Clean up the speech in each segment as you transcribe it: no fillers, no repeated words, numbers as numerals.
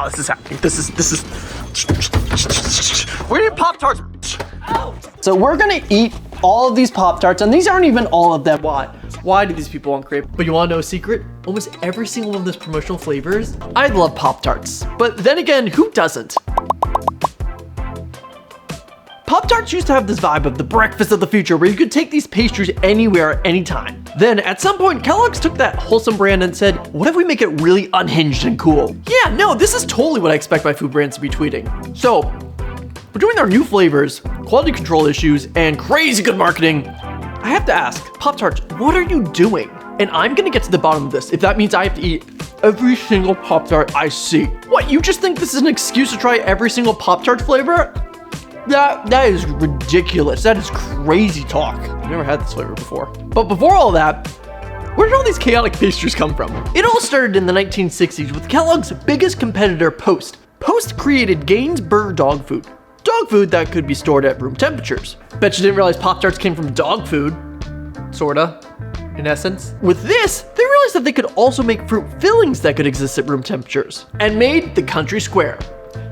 how this is happening. This is. We need Pop-Tarts. So we're gonna eat all of these Pop-Tarts, and these aren't even all of them. Why do these people want crepe? But you wanna know a secret? Almost every single one of those promotional flavors, I love Pop-Tarts. But then again, who doesn't? Pop-Tarts used to have this vibe of the breakfast of the future where you could take these pastries anywhere, anytime. Then at some point, Kellogg's took that wholesome brand and said, what if we make it really unhinged and cool? Yeah, no, this is totally what I expect my food brands to be tweeting. So, between their new flavors, quality control issues, and crazy good marketing, I have to ask, Pop-Tarts, what are you doing? And I'm gonna get to the bottom of this if that means I have to eat every single Pop-Tart I see. What, you just think this is an excuse to try every single Pop-Tart flavor? That is ridiculous. That is crazy talk. I've never had this flavor before. But before all that, where did all these chaotic pastries come from? It all started in the 1960s with Kellogg's biggest competitor, Post. Post created Gainsborough dog food. Dog food that could be stored at room temperatures. Bet you didn't realize Pop-Tarts came from dog food. Sorta, in essence. With this, they realized that they could also make fruit fillings that could exist at room temperatures, and made the Country Square.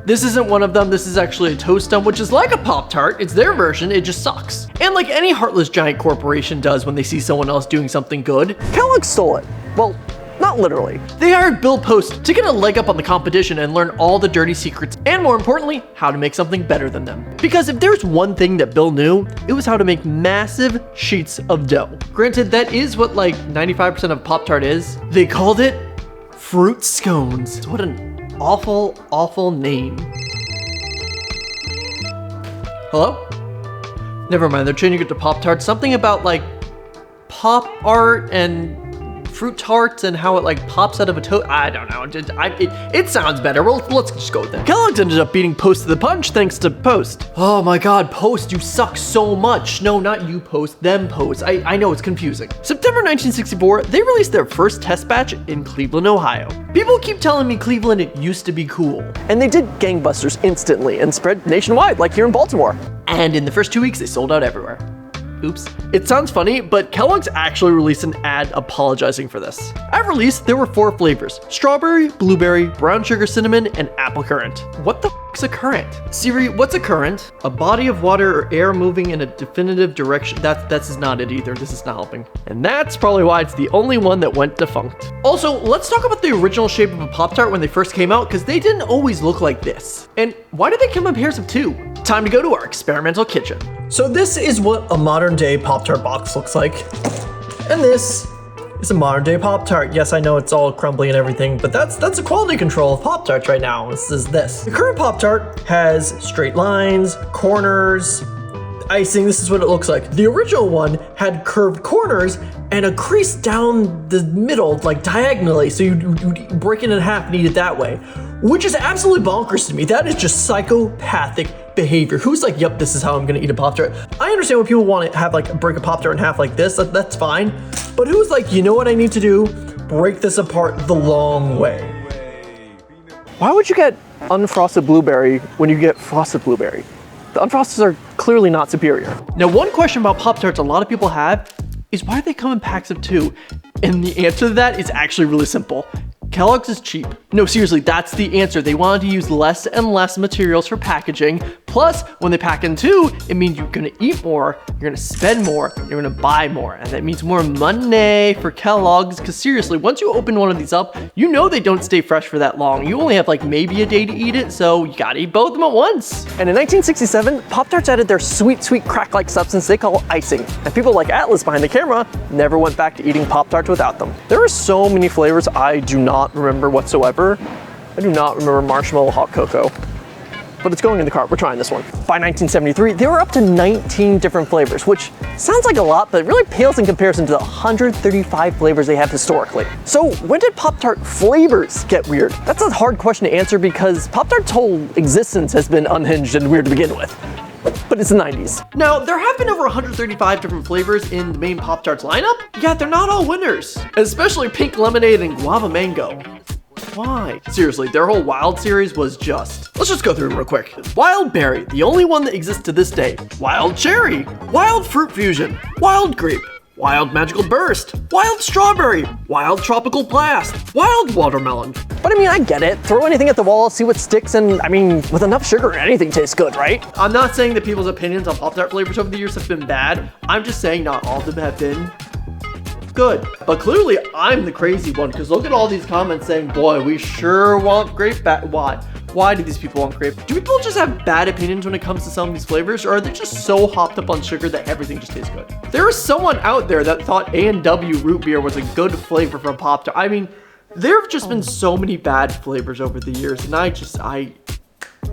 This isn't one of them, this is actually a toast stump, which is like a Pop-Tart. It's their version, it just sucks. And like any heartless giant corporation does when they see someone else doing something good, Kellogg stole it. Well, not literally. They hired Bill Post to get a leg up on the competition and learn all the dirty secrets, and more importantly, how to make something better than them. Because if there's one thing that Bill knew, it was how to make massive sheets of dough. Granted, that is what like 95% of Pop-Tart is. They called it fruit scones. What an awful name. Hello? Never mind, they're changing it to Pop-Tarts. Something about like pop art and fruit tarts and how it like pops out of a toast. I don't know. It sounds better. Well, let's just go with that. Kellogg's ended up beating Post to the punch thanks to Post. Oh my God, Post, you suck so much. No, not you, Post, them, Post. I know it's confusing. September 1964, they released their first test batch in Cleveland, Ohio. People keep telling me Cleveland, it used to be cool. And they did gangbusters instantly and spread nationwide, like here in Baltimore. And in the first 2 weeks, they sold out everywhere. Oops. It sounds funny, but Kellogg's actually released an ad apologizing for this. At release, there were 4 flavors: strawberry, blueberry, brown sugar cinnamon, and apple currant. What the f***'s a current? Siri, what's a current? A body of water or air moving in a definitive direction. That's not it either. This is not helping. And that's probably why it's the only one that went defunct. Also, let's talk about the original shape of a Pop-Tart when they first came out, because they didn't always look like this. And why did they come in pairs of 2? Time to go to our experimental kitchen. So this is what a modern day Pop-Tart box looks like. And this is a modern day Pop-Tart. Yes, I know it's all crumbly and everything, but that's a quality control of Pop-Tarts right now. This is this. The current Pop-Tart has straight lines, corners, icing. This is what it looks like. The original one had curved corners and a crease down the middle, like diagonally, so you'd break it in half and eat it that way, which is absolutely bonkers to me. That is just psychopathic behavior. Who's like, yep, this is how I'm gonna eat a Pop-Tart? I understand when people want to have like break a Pop-Tart in half like this, that's fine. But who's like, you know what I need to do? Break this apart the long way. Why would you get unfrosted blueberry when you get frosted blueberry? The unfrosted are clearly not superior. Now, one question about Pop-Tarts a lot of people have is why do they come in packs of 2? And the answer to that is actually really simple. Kellogg's is cheap. No, seriously, that's the answer. They wanted to use less and less materials for packaging. Plus, when they pack in 2, it means you're gonna eat more, you're gonna spend more, you're gonna buy more. And that means more money for Kellogg's, because seriously, once you open one of these up, you know they don't stay fresh for that long. You only have like maybe a day to eat it, so you gotta eat both of them at once. And in 1967, Pop-Tarts added their sweet crack-like substance they call icing. And people like Atlas behind the camera never went back to eating Pop-Tarts without them. There are so many flavors I do not remember whatsoever. I do not remember marshmallow hot cocoa, but it's going in the cart. We're trying this one. By 1973, they were up to 19 different flavors, which sounds like a lot, but it really pales in comparison to the 135 flavors they have historically. So when did Pop-Tart flavors get weird? That's a hard question to answer because Pop-Tart's whole existence has been unhinged and weird to begin with. But it's the 90s. Now, there have been over 135 different flavors in the main Pop-Tarts lineup, yet they're not all winners, especially pink lemonade and guava mango. Why? Seriously, their whole Wild series was just... Let's just go through them real quick. Wild Berry, the only one that exists to this day. Wild Cherry, Wild Fruit Fusion, Wild Grape, Wild Magical Burst, Wild Strawberry, Wild Tropical Blast, Wild Watermelon. But I mean, I get it. Throw anything at the wall, see what sticks, and I mean, with enough sugar, anything tastes good, right? I'm not saying that people's opinions on Pop-Tart flavors over the years have been bad. I'm just saying not all of them have been good. But clearly, I'm the crazy one, because look at all these comments saying, boy, we sure want grape Why? Why do these people want grape? Do people just have bad opinions when it comes to some of these flavors, or are they just so hopped up on sugar that everything just tastes good? There is someone out there that thought A&W root beer was a good flavor from Pop-Tart. I mean, there have just been so many bad flavors over the years, and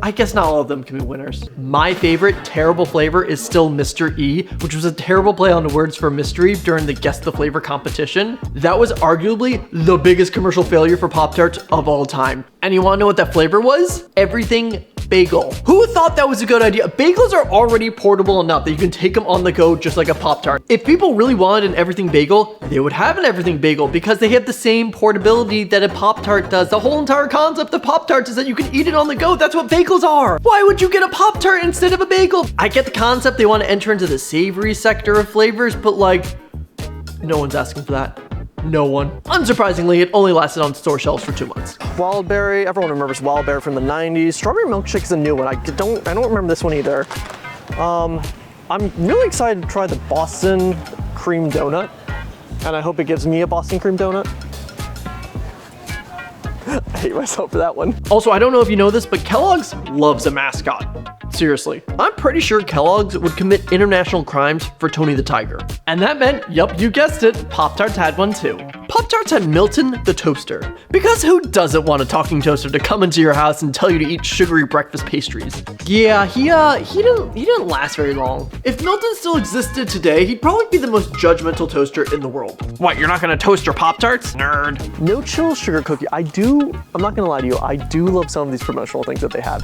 I guess not all of them can be winners. My favorite terrible flavor is still Mr. E, which was a terrible play on the words for mystery during the Guess the Flavor competition. That was arguably the biggest commercial failure for Pop-Tarts of all time. And you wanna know what that flavor was? Everything bagel. Who thought that was a good idea? Bagels are already portable enough that you can take them on the go just like a Pop-Tart. If people really wanted an everything bagel, they would have an everything bagel because they have the same portability that a Pop-Tart does. The whole entire concept of Pop-Tarts is that you can eat it on the go. That's what bagels are. Why would you get a Pop-Tart instead of a bagel? I get the concept they want to enter into the savory sector of flavors, but like, no one's asking for that. No one. Unsurprisingly, it only lasted on store shelves for 2 months. Wild berry, everyone remembers wild berry from the 90s. Strawberry milkshake is a new one. I don't remember this one either. I'm really excited to try the Boston cream donut, and I hope it gives me a Boston cream donut. I hate myself for that one. Also, I don't know if you know this, but Kellogg's loves a mascot. Seriously. I'm pretty sure Kellogg's would commit international crimes for Tony the Tiger. And that meant, yup, you guessed it, Pop-Tarts had one too. Pop-Tarts had Milton the toaster. Because who doesn't want a talking toaster to come into your house and tell you to eat sugary breakfast pastries? Yeah, he didn't last very long. If Milton still existed today, he'd probably be the most judgmental toaster in the world. What, you're not gonna toast your Pop-Tarts? Nerd. No chill sugar cookie. I'm not gonna lie to you, I do love some of these promotional things that they have.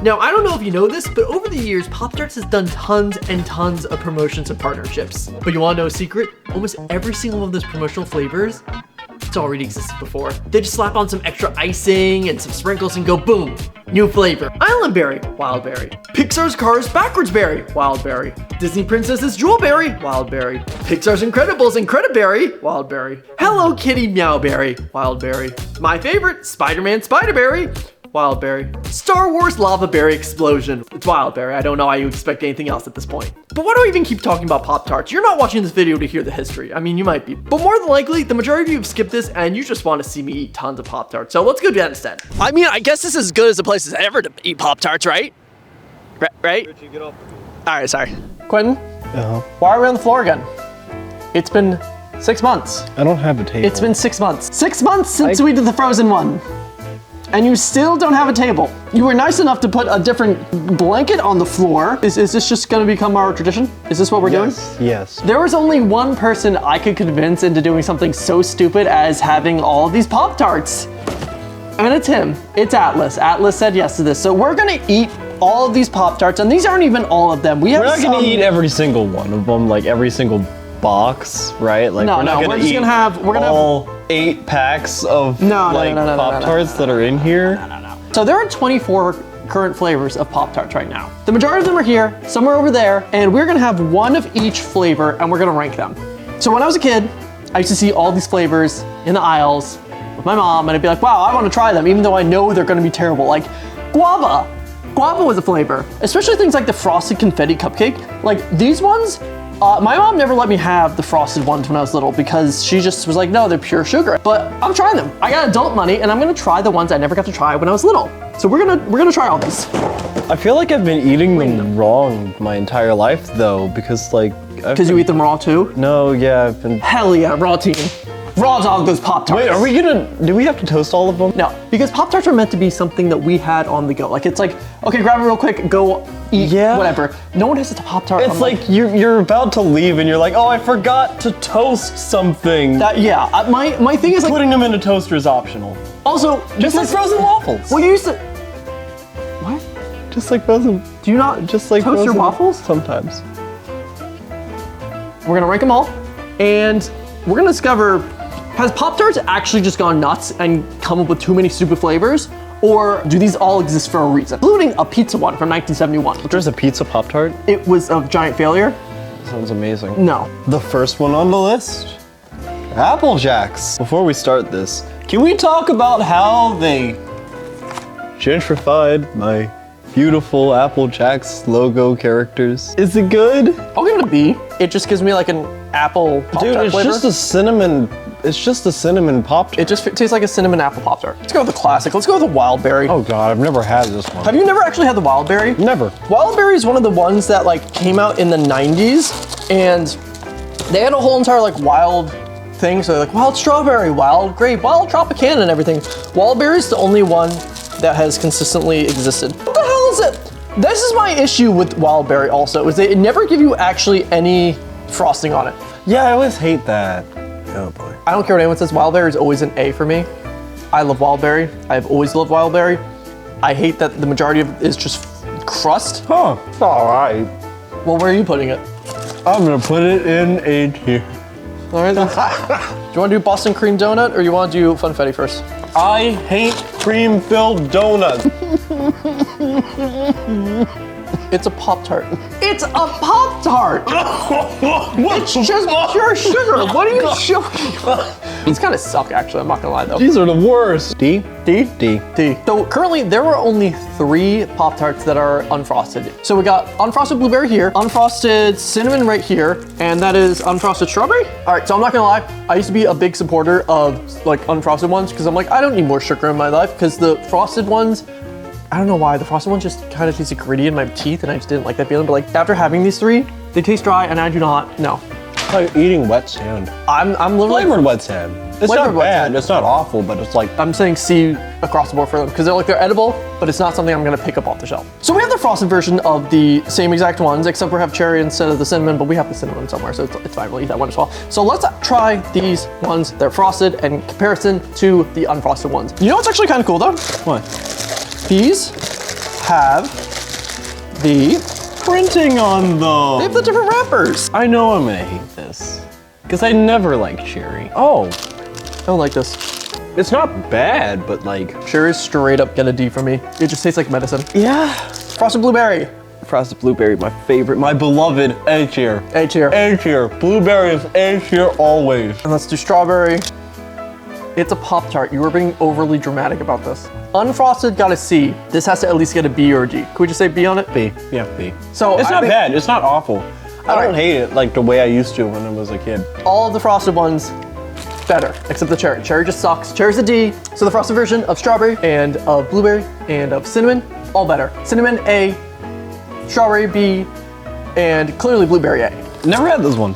Now, I don't know if you know this, but over the years, Pop-Tarts has done tons and tons of promotions and partnerships. But you wanna know a secret? Almost every single one of those promotional flavors, it's already existed before. They just slap on some extra icing and some sprinkles and go boom, new flavor. Island Berry, Wild Berry. Pixar's Cars Backwards Berry, Wild Berry. Disney Princess's Jewel Berry, Wild Berry. Pixar's Incredibles Incrediberry, Wild Berry. Hello Kitty Meow Berry, Wild Berry. My favorite, Spider-Man Spider Berry, Wild Berry. Star Wars Lava Berry Explosion. It's Wild Berry. I don't know why you expect anything else at this point. But why do I even keep talking about Pop-Tarts? You're not watching this video to hear the history. I mean, you might be. But more than likely, the majority of you have skipped this and you just want to see me eat tons of Pop-Tarts. So let's go do that instead. I mean, I guess this is as good as a place as ever to eat Pop-Tarts, right? Right? Richie, get off. All right, sorry. Quentin, Uh-huh. why are we on the floor again? It's been 6 months. I don't have a table. It's been 6 months. 6 months since we did the Frozen one. And you still don't have a table. You were nice enough to put a different blanket on the floor. Is this just gonna become our tradition? Is this what we're doing? Yes. There was only one person I could convince into doing something so stupid as having all of these Pop-Tarts. And it's him, it's Atlas. Atlas said yes to this. So we're gonna eat all of these Pop-Tarts, and these aren't even all of them. We're not gonna eat every single one of them, like every single box, right? Like No, we're not no, gonna we're just eat gonna have- we're gonna have- all 8 packs of No, like no. Pop-Tarts that are in here. So there are 24 current flavors of Pop-Tarts right now. The majority of them are here, some are over there, and we're gonna have one of each flavor and we're gonna rank them. So when I was a kid, I used to see all these flavors in the aisles with my mom and I'd be like, wow, I wanna try them, even though I know they're gonna be terrible. Like guava. Guava was a flavor, especially things like the frosted confetti cupcake. Like these ones, my mom never let me have the frosted ones when I was little because she just was like, no, they're pure sugar. But I'm trying them. I got adult money and I'm gonna try the ones I never got to try when I was little. So we're gonna try all these. I feel like I've been eating them wrong my entire life though, because like Because you eat them raw too? No, yeah, I've been. Hell yeah, raw team. Raw dog those Pop-Tarts. Wait, do we have to toast all of them? No, because Pop-Tarts are meant to be something that we had on the go. Like it's like, okay, grab it real quick, go eat, whatever. No one has a Pop-Tart. It's like you're about to leave and you're like, oh, I forgot to toast something. My thing is like Putting them in a toaster is optional. Also, Just like frozen waffles. well, you used to. What? Just like frozen. Do you not Just like toast your frozen waffles? Sometimes. We're gonna rank them all, and we're gonna discover, has Pop-Tarts actually just gone nuts and come up with too many stupid flavors? Or do these all exist for a reason? Including a pizza one from 1971. There's a pizza Pop-Tart? It was a giant failure. Sounds amazing. No. The first one on the list, Apple Jacks. Before we start this, can we talk about how they gentrified my beautiful Apple Jacks logo characters? Is it good? I'll give it a B. It just gives me like an apple Pop-Tart Dude, it's flavor. just a cinnamon. It's just a cinnamon Pop-Tart. It just tastes like a cinnamon apple Pop-Tart. Let's go with the classic. Let's go with the wild berry. Oh God, I've never had this one. Have you never actually had the wild berry? Never. Wild berry is one of the ones that like came out in the 90s, and they had a whole entire like wild thing. So like wild strawberry, wild grape, wild Tropicana and everything. Wild berry is the only one that has consistently existed. What the hell is it? This is my issue with wild berry also, is they never give you actually any frosting on it. Yeah, I always hate that. Oh boy. I don't care what anyone says, wild berry is always an A for me. I love wild berry. I've always loved wild berry. I hate that the majority of it is just crust. Huh. It's all right. Well, where are you putting it? I'm gonna put it in A tier. All right, then. Do you want to do Boston cream donut or you want to do funfetti first? I hate cream-filled donuts. It's a Pop-Tart. It's a Pop-Tart! It's just pure sugar. What are you joking? These kind of suck, actually. I'm not gonna lie, though. These are the worst. D? D? D. D. So currently, there are only 3 Pop-Tarts that are unfrosted. So we got unfrosted blueberry here, unfrosted cinnamon right here, and that is unfrosted strawberry. All right, so I'm not gonna lie. I used to be a big supporter of like unfrosted ones because I'm like, I don't need more sugar in my life because the frosted ones, I don't know why, the frosted ones just kind of tasted gritty in my teeth and I just didn't like that feeling. But like after having these 3, they taste dry and I do not, no. It's like eating wet sand. I'm literally- Flavored wet sand. It's Flavored not wet bad, sand. it's not awful, but it's like, I'm saying C across the board for them because they're edible, but it's not something I'm gonna pick up off the shelf. So we have the frosted version of the same exact ones, except we have cherry instead of the cinnamon, but we have the cinnamon somewhere, so it's fine, we'll eat that one as well. So let's try these ones. They're frosted in comparison to the unfrosted ones. You know what's actually kind of cool though? what? These have the Printing on they have the them. different wrappers. I know I'm gonna hate this. Because I never liked cherry. Oh, I don't like this. it's not bad, but like, Cherry is straight up get a D for me. It just tastes like medicine. yeah. Frosted blueberry. Frosted blueberry, my favorite, my beloved A tier. A tier. A tier. Blueberry is A tier always. And let's do strawberry. It's a Pop-Tart. You were being overly dramatic about this. Unfrosted got a C. This has to at least get a B or a D. Can we just say B on it? B. Yeah, B. So It's I not think bad. It's not awful. I Alright. don't hate it like the way I used to when I was a kid. all of the frosted ones better, except the cherry. Cherry just sucks. Cherry's a D. So the frosted version of strawberry and of blueberry and of cinnamon, all better. Cinnamon A, strawberry B, and clearly blueberry A. Never had this one.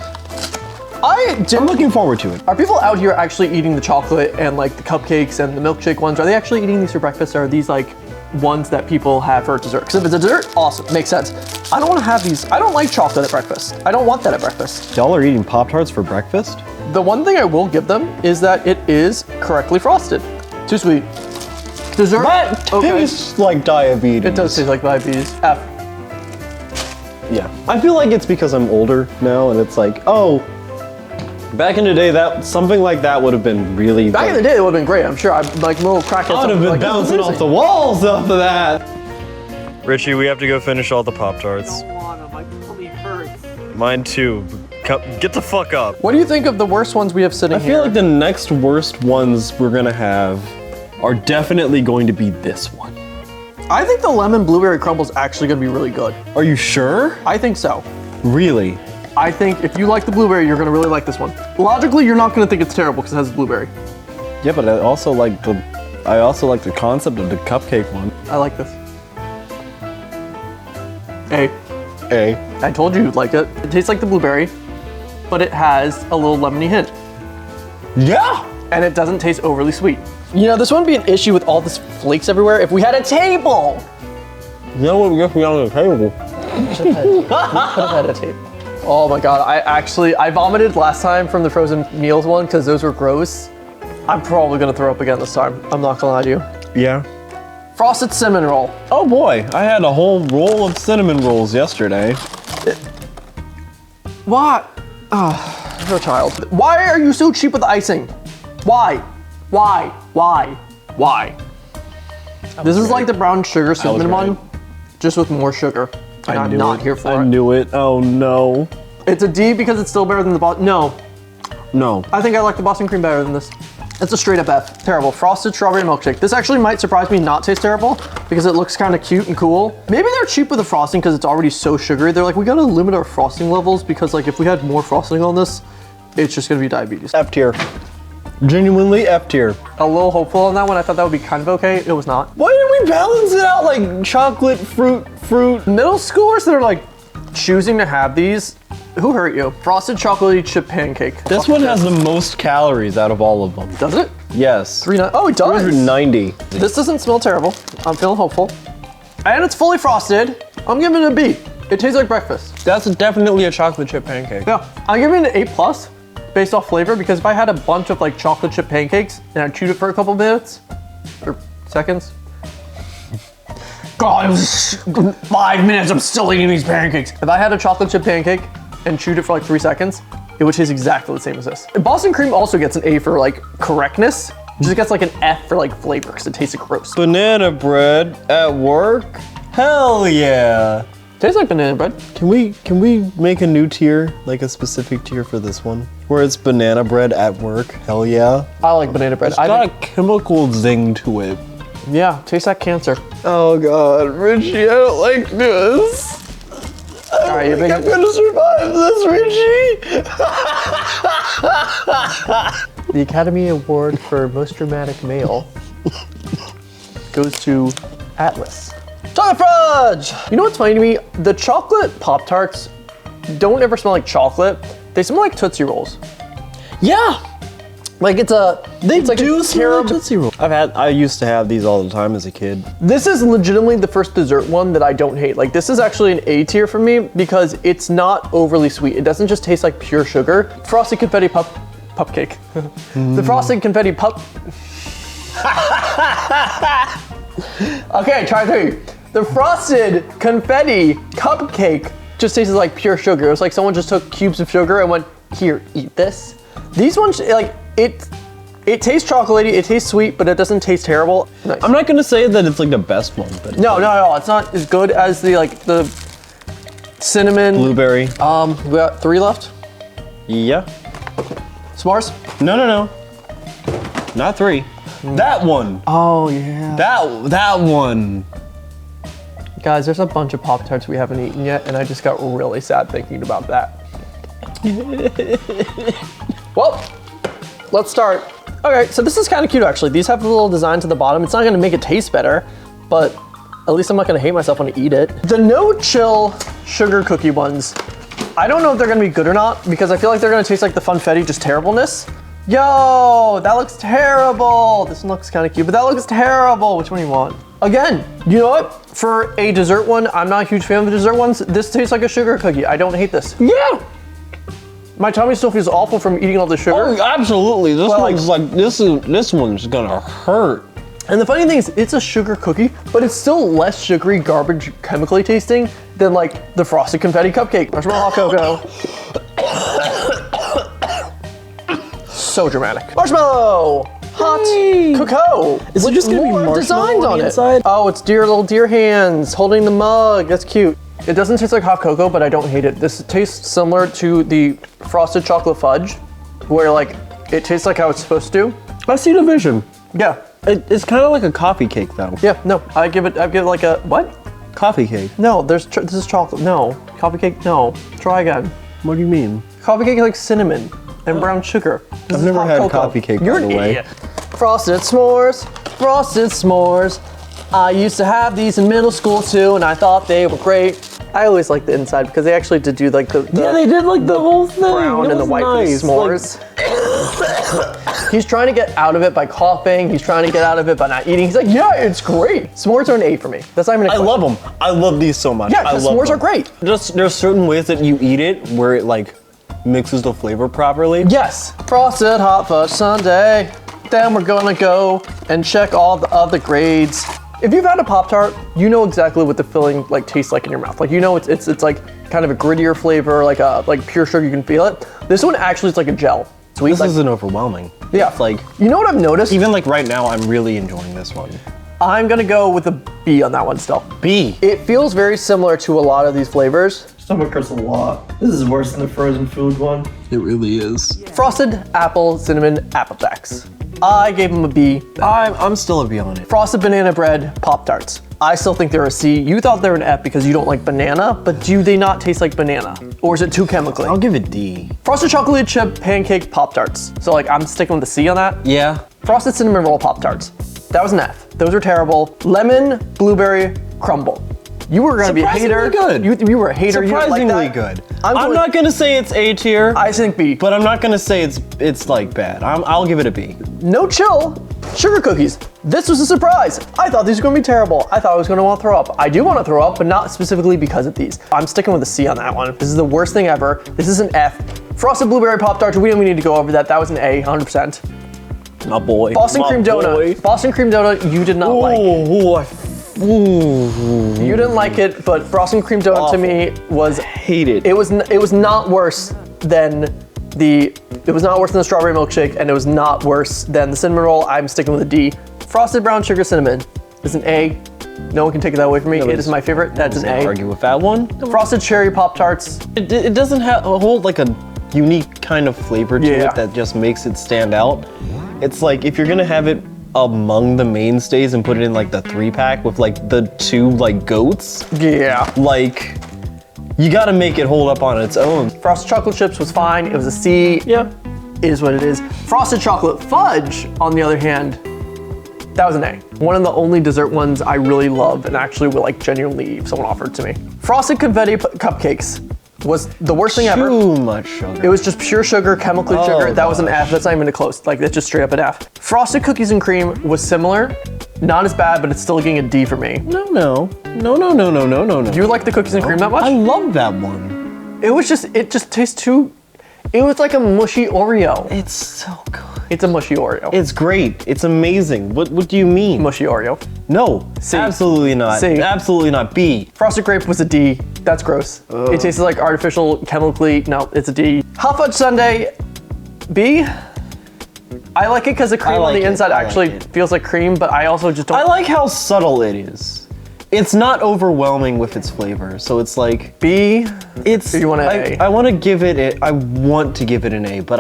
I'm looking forward to it. Are people out here actually eating the chocolate and like the cupcakes and the milkshake ones? Are they actually eating these for breakfast, or are these like ones that people have for dessert? Because if it's a dessert, awesome, makes sense. I don't want to have these. I don't like chocolate at breakfast. I don't want that at breakfast. Y'all are eating Pop-Tarts for breakfast? The one thing I will give them is that it is correctly frosted. Too sweet. Dessert? That Okay. tastes like diabetes. It does taste like diabetes. F. Yeah. I feel like it's because I'm older now and it's like, oh, back in the day, that something like that would have been really Back in the day, it would have been great. I'm sure. I'm like little crackheads. I would have been bouncing off the walls after that. Richie, we have to go finish all the Pop-Tarts. My tummy hurts. Mine too. Get the fuck up. What do you think of the worst ones we have sitting I here? feel like the next worst ones we're gonna have are definitely going to be this one. I think the lemon blueberry crumble is actually going to be really good. Are you sure? I think so. Really? I think if you like the blueberry, you're going to really like this one. Logically, you're not going to think it's terrible because it has blueberry. Yeah, but I also like the concept of the cupcake one. I like this. A. A. I told you you'd like it. It tastes like the blueberry, but it has a little lemony hint. Yeah. And it doesn't taste overly sweet. You know, this wouldn't be an issue with all this flakes everywhere if we had a table. You know what we got on the table? Could have had a table. Oh my God, I vomited last time from the frozen meals one because those were gross. I'm probably gonna throw up again this time. I'm not gonna lie to you. Yeah. Frosted cinnamon roll. Oh boy, I had a whole roll of cinnamon rolls yesterday. What? Ah, you're a child. Why are you so cheap with the icing? Why? Why? Why? Why? This is like the brown sugar cinnamon right. one, just with more sugar. And I'm not here for I it. knew it. Oh no. It's a D because it's still better than the Boston. No, No. I think I like the Boston cream better than this. It's a straight up F. Terrible. Frosted strawberry milkshake. This actually might surprise me not taste terrible because it looks kind of cute and cool. Maybe they're cheap with the frosting because it's already so sugary. They're like, we gotta limit our frosting levels because like if we had more frosting on this, it's just gonna be diabetes. F tier. Genuinely F tier. A little hopeful on that one. I thought that would be kind of okay. It was not. Why didn't we balance it out like chocolate, fruit? Middle schoolers that are like choosing to have these, who hurt you? Frosted chocolatey chip pancake. This one has the most calories out of all of them. Does it? Yes. Oh, it does. 390. This doesn't smell terrible. I'm feeling hopeful. And it's fully frosted. I'm giving it a B. It tastes like breakfast. That's definitely a chocolate chip pancake. Yeah, I'm giving it an A+ based off flavor because if I had a bunch of like chocolate chip pancakes and I chewed it for a couple minutes or seconds. God, it was 5 minutes. I'm still eating these pancakes. If I had a chocolate chip pancake and chewed it for like 3 seconds, it would taste exactly the same as this. Boston cream also gets an A for like correctness. It just gets like an F for like flavor because it tastes gross. Banana bread at work? Hell yeah. Tastes like banana bread. Can we make a new tier, like a specific tier for this one? Where it's banana bread at work? Hell yeah. I like banana bread. It's got a chemical zing to it. Yeah, tastes like cancer. Oh God, Richie, I don't like this. All right, I'm gonna survive this, Richie. The Academy Award for Most Dramatic Male goes to Atlas. Chocolate fudge! You know what's funny to me? The chocolate Pop-Tarts don't ever smell like chocolate. They smell like Tootsie Rolls. Yeah. Like it's like do a smell like caramel. Tootsie Roll. I used to have these all the time as a kid. This is legitimately the first dessert one that I don't hate. Like this is actually an A tier for me because it's not overly sweet. It doesn't just taste like pure sugar. Frosted confetti cupcake. The frosted confetti Okay, try 3. The frosted confetti cupcake just tastes like pure sugar. It was like someone just took cubes of sugar and went, here, eat this. These ones, like, it tastes chocolatey, it tastes sweet, but it doesn't taste terrible. Nice. I'm not gonna say that it's like the best one, but No, it's not as good as the cinnamon. blueberry. We got 3 left. Yeah. S'mores? No. Not 3. That one. Oh yeah. That one. Guys, there's a bunch of Pop-Tarts we haven't eaten yet, and I just got really sad thinking about that. Well, let's start. Okay, so this is kind of cute actually. These have a little design to the bottom. It's not gonna make it taste better, but at least I'm not gonna hate myself when I eat it. The no chill sugar cookie ones, I don't know if they're gonna be good or not because I feel like they're gonna taste like the funfetti, just terribleness. Yo, that looks terrible. This one looks kind of cute, but that looks terrible. Which one do you want? Again, you know what? For a dessert one, I'm not a huge fan of the dessert ones. This tastes like a sugar cookie. I don't hate this. Yeah. My tummy still feels awful from eating all the sugar. Oh, absolutely. This Well, one's like this one's gonna hurt. And the funny thing is, it's a sugar cookie, but it's still less sugary, garbage, chemically tasting than like the frosted confetti cupcake. Marshmallow hot cocoa. So dramatic. Marshmallow hot cocoa. Is it just gonna be More marshmallow designs on on the it. inside? Oh, it's little deer hands holding the mug. That's cute. It doesn't taste like hot cocoa, but I don't hate it. This tastes similar to the frosted chocolate fudge, where like it tastes like how it's supposed to. I see the vision. Yeah. It's kind of like a coffee cake though. Yeah. No, I give it like a what? Coffee cake. No, this is chocolate. No, coffee cake. No. Try again. What do you mean? Coffee cake like cinnamon and brown sugar. This I've is never hot had cocoa. coffee cake, You're by an the way. idiot. Frosted s'mores, frosted s'mores. I used to have these in middle school too, and I thought they were great. I always liked the inside because they actually did do like the Yeah, they did like the whole thing. brown It and the was white for the nice. s'mores. He's trying to get out of it by coughing. He's trying to get out of it by not eating. He's like, yeah, it's great. S'mores are an A for me. That's not even a I question. love them. I love these so much. Yeah, I the love s'mores them. are great. Just there's certain ways that you eat it where it like mixes the flavor properly. Yes, frosted hot fudge sundae. Then we're gonna go and check all the other grades. If you've had a Pop-Tart, you know exactly what the filling like tastes like in your mouth. Like you know it's like kind of a grittier flavor, like pure sugar. You can feel it. This one actually is like a gel. Sweet. This Like, isn't overwhelming. yeah. It's like You know what I've noticed? even like right now, I'm really enjoying this one. I'm gonna go with a B on that one still. B. It feels very similar to a lot of these flavors. Stomach hurts a lot. This is worse than the frozen food one. It really is. Frosted apple cinnamon Apple Jacks. I gave them a B. I'm still a B on it. Frosted banana bread Pop-Tarts. I still think they're a C. You thought they were an F because you don't like banana, but do they not taste like banana? Or is it too chemically? I'll give it D. Frosted chocolate chip pancake Pop-Tarts. So like I'm sticking with the C on that. Yeah. Frosted cinnamon roll Pop-Tarts. That was an F. Those are terrible. Lemon blueberry crumble. You were gonna be a hater. Good. You were a hater. Surprisingly you like good. I'm not gonna say it's A tier. I think B. But I'm not gonna say it's like bad. I'll give it a B. No chill. Sugar cookies. This was a surprise. I thought these were gonna be terrible. I thought I was gonna want to throw up. I do want to throw up, but not specifically because of these. I'm sticking with a C on that one. This is the worst thing ever. This is an F. Frosted blueberry Pop-Tarts, we don't even need to go over that. That was an A, 100%. My boy. Boston cream donut. Boston cream donut, you did not like. You didn't like it, but Boston cream donut to me was hate it. It was not worse than the strawberry milkshake, and it was not worse than the cinnamon roll. I'm sticking with a D. Frosted brown sugar cinnamon is an A. No one can take that away from me. It is my favorite. That's an A. Argue with that one. Frosted cherry Pop-Tarts. It doesn't have a whole like a unique kind of flavor to it that just makes it stand out. It's like if you're gonna have it among the mainstays and put it in like the 3-pack with like the 2 like goats. Yeah. Like you gotta make it hold up on its own. Frosted chocolate chips was fine. It was a C. Yeah. It is what it is. Frosted chocolate fudge, on the other hand, that was an A. One of the only dessert ones I really love and actually would like genuinely if someone offered to me. Frosted confetti cupcakes was the worst thing ever. Too much sugar. It was just pure sugar, chemically sugar. That was an F. That's not even close. Like that's just straight up an F. Frosted cookies and cream was similar. Not as bad, but it's still getting a D for me. No. Do you like the cookies and cream that much? I love that one. It just tastes too, it was like a mushy Oreo. It's so good. It's a mushy Oreo. It's great. It's amazing. What do you mean? Mushy Oreo. No, C. Absolutely not. C. Absolutely not. B. Frosted grape was a D. That's gross. It tasted like artificial, chemically, no, it's a D. Hot fudge sundae, B. I like it because the cream on the inside actually feels like cream, but I also just don't. I like how subtle it is. It's not overwhelming with its flavor, so it's like B. It's. Or you want an A? I want to give it. I want to give it an A, but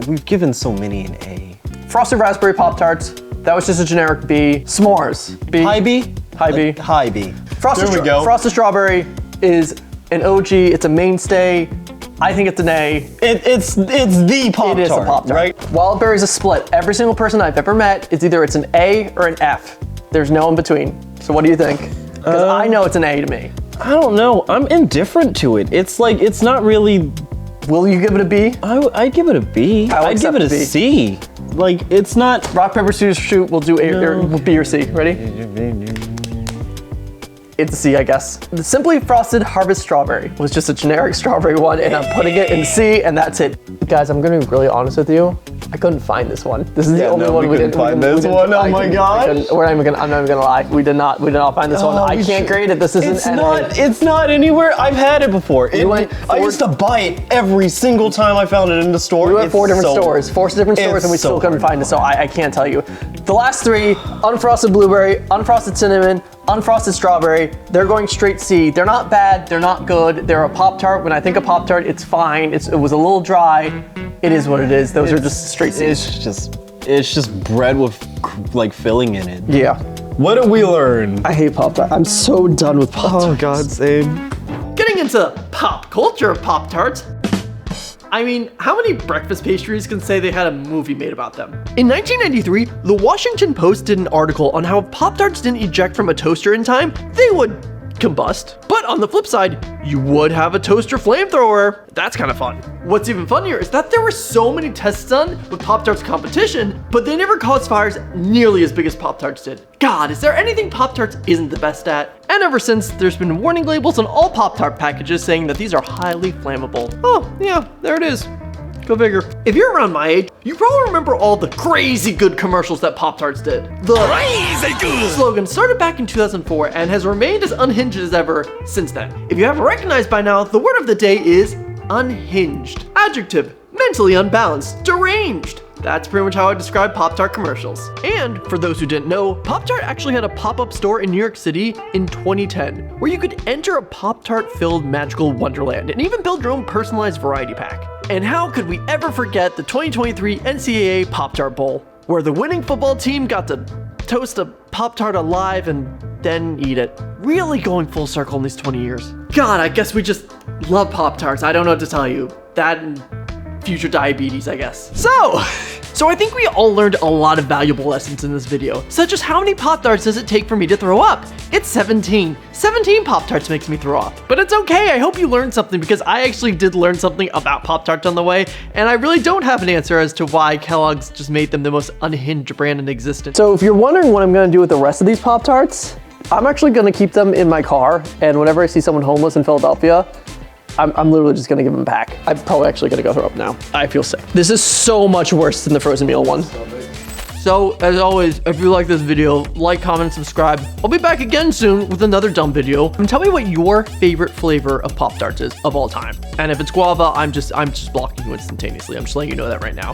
we've given so many an A. Frosted raspberry Pop-Tarts. That was just a generic B. S'mores. B. High B. High B. High B. Frosted, There we go. Frosted strawberry is an OG. It's a mainstay. I think it's an A. It's the Pop-Tart. It is a Pop-Tart. Right? Wild berries is split. Every single person I've ever met is either it's an A or an F. There's no in between. So what do you think? Because I know it's an A to me. I don't know. I'm indifferent to it. It's like it's not really. Will you give it a B? I'd give it a B. I'd give it a C. Like it's not. Rock, paper, scissors, shoot. We'll do A or B or C. Ready? It's a C, I guess. The Simply Frosted Harvest Strawberry was just a generic strawberry one, and I'm putting it in C, and that's it. Guys, I'm gonna be really honest with you. I couldn't find this one. This is the only one we didn't find. This one. Oh my gosh! I'm not even gonna lie. We did not find this one. I can't grade it. This isn't. It's not anywhere. I've had it before. I used to buy it every single time I found it in the store. We went four different stores, and we still couldn't find it. So I can't tell you. The last three: unfrosted blueberry, unfrosted cinnamon, unfrosted strawberry. They're going straight C. They're not bad. They're not good. They're a Pop-Tart. When I think of Pop-Tart, it's fine. It was a little dry. It is what it is. Those are just straight C. It's just bread with like filling in it. Yeah. What did we learn? I hate Pop-Tart. I'm so done with Pop-Tarts. Oh God, same. Getting into pop culture of Pop-Tarts. I mean, how many breakfast pastries can say they had a movie made about them? In 1993, the Washington Post did an article on how if Pop-Tarts didn't eject from a toaster in time, they would combust. But on the flip side, you would have a toaster flamethrower. That's kind of fun. What's even funnier is that there were so many tests done with Pop-Tarts competition, but they never caused fires nearly as big as Pop-Tarts did. God, is there anything Pop-Tarts isn't the best at? And ever since, there's been warning labels on all Pop-Tart packages saying that these are highly flammable. Oh, yeah, there it is. Go figure. If you're around my age, you probably remember all the crazy good commercials that Pop-Tarts did. The crazy good slogan started back in 2004 and has remained as unhinged as ever since then. If you haven't recognized by now, the word of the day is unhinged. Adjective, mentally unbalanced, deranged. That's pretty much how I describe Pop-Tart commercials. And for those who didn't know, Pop-Tart actually had a pop-up store in New York City in 2010, where you could enter a Pop-Tart filled magical wonderland and even build your own personalized variety pack. And how could we ever forget the 2023 NCAA Pop-Tart Bowl, where the winning football team got to toast a Pop-Tart alive and then eat it. Really going full circle in these 20 years. God, I guess we just love Pop-Tarts. I don't know what to tell you. That and future diabetes, I guess. So I think we all learned a lot of valuable lessons in this video, such as how many Pop-Tarts does it take for me to throw up? It's 17. 17 Pop-Tarts makes me throw up. But it's okay, I hope you learned something, because I actually did learn something about Pop-Tarts on the way, and I really don't have an answer as to why Kellogg's just made them the most unhinged brand in existence. So if you're wondering what I'm gonna do with the rest of these Pop-Tarts, I'm actually gonna keep them in my car, and whenever I see someone homeless in Philadelphia, I'm literally just gonna give them back. I'm probably actually gonna go throw up now. I feel sick. This is so much worse than the frozen meal one. So, as always, if you like this video, like, comment, subscribe. I'll be back again soon with another dumb video. And tell me what your favorite flavor of Pop-Tarts is of all time. And if it's guava, I'm just blocking you instantaneously. I'm just letting you know that right now.